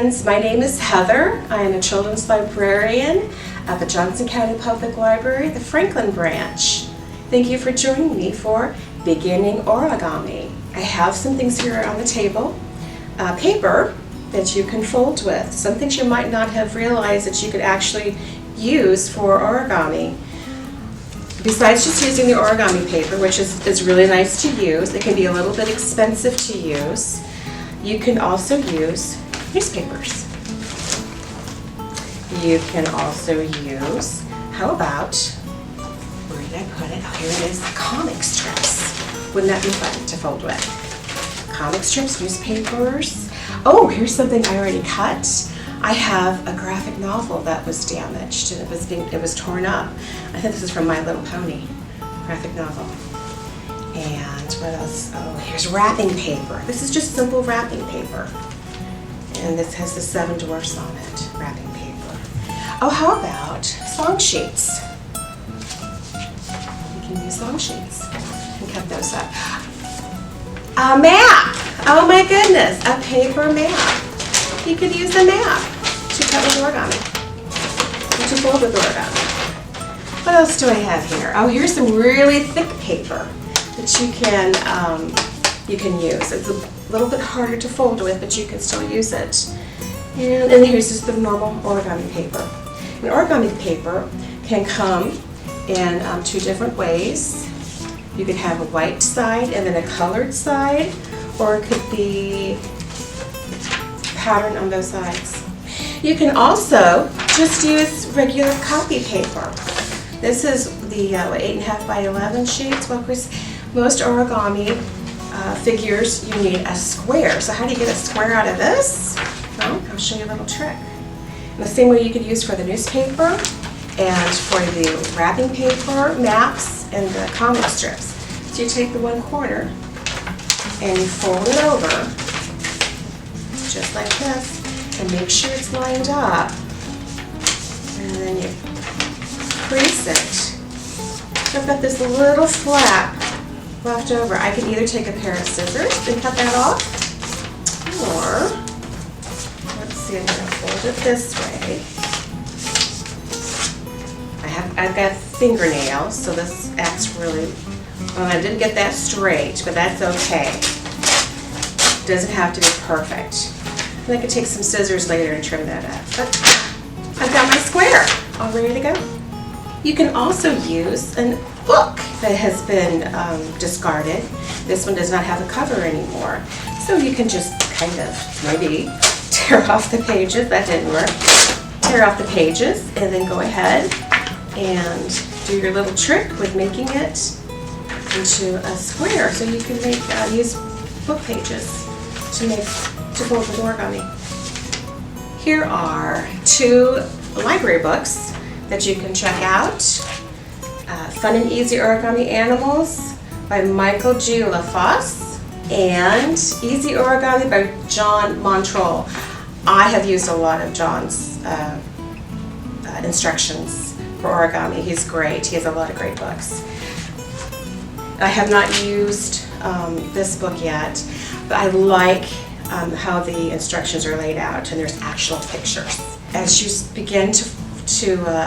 friends. My name is Heather. I am a children's librarian at the Johnson County Public Library, the Franklin branch. Thank you for joining me for Beginning Origami. I have some things here on the table. Paper that you can fold with. Some things you might not have realized that you could actually use for origami. Besides just using the origami paper, which is really nice to use, it can be a little bit expensive to use. You can also use newspapers. You can also use, how about, where did I put it? Oh, here it is, comic strips. Wouldn't that be fun to fold with? Comic strips, newspapers. Oh, here's something I already cut. I have a graphic novel that was damaged and it was torn up. I think this is from My Little Pony, graphic novel. And what else? Oh, here's wrapping paper. This is just simple wrapping paper. And this has the 7 dwarfs on it, wrapping paper. Oh, how about song sheets? You can use song sheets and cut those up. A map! Oh my goodness, a paper map. You could use a map to cut with origami, to fold with origami. What else do I have here? Oh, here's some really thick paper that you can use. It's a little bit harder to fold with, but you can still use it. And here's just the normal origami paper. And origami paper can come in 2 different ways. You could have a white side and then a colored side, or it could be pattern on both sides. You can also just use regular copy paper. This is the 8.5 by 11 sheets. Well, of course, most origami figures, you need a square. So how do you get a square out of this? Well, I'll show you a little trick. In the same way you could use for the newspaper and for the wrapping paper, maps, and the comic strips. So you take the 1/4 and you fold it over just like this and make sure it's lined up, and then you crease it. So I've got this little flap left over. I can either take a pair of scissors and cut that off, or let's see, I'm going to fold it this way. I've got fingernails, so this acts really well. I didn't get that straight, but that's okay. It doesn't have to be perfect. And I could take some scissors later and trim that up. But I've got my square all ready to go. You can also use a book that has been discarded. This one does not have a cover anymore. So you can just kind of maybe tear off the pages. That didn't work. Tear off the pages and then go ahead and do your little trick with making it into a square. So you can make use book pages to fold with origami. Here are 2 library books that you can check out. Fun and Easy Origami Animals by Michael G. LaFosse and Easy Origami by John Montrol. I have used a lot of John's instructions for origami. He's great. He has a lot of great books. I have not used this book yet, but I like how the instructions are laid out, and there's actual pictures. As you begin to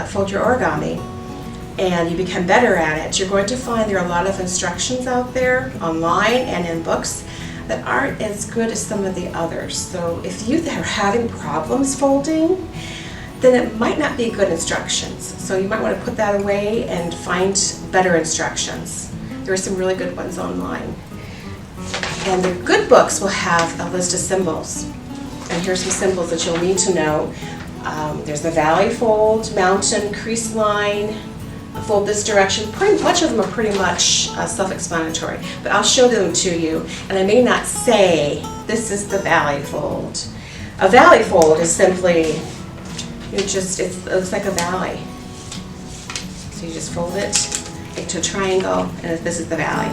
fold your origami and you become better at it, you're going to find there are a lot of instructions out there online and in books that aren't as good as some of the others. So if you are having problems folding, then it might not be good instructions. So you might want to put that away and find better instructions. There are some really good ones online. And the good books will have a list of symbols. And here's some symbols that you'll need to know. There's the valley fold, mountain, crease line, fold this direction. Pretty much of them are pretty much self-explanatory, but I'll show them to you. And I may not say this is the valley fold. A valley fold is simply, it looks like a valley. So you just fold it into a triangle, and this is the valley.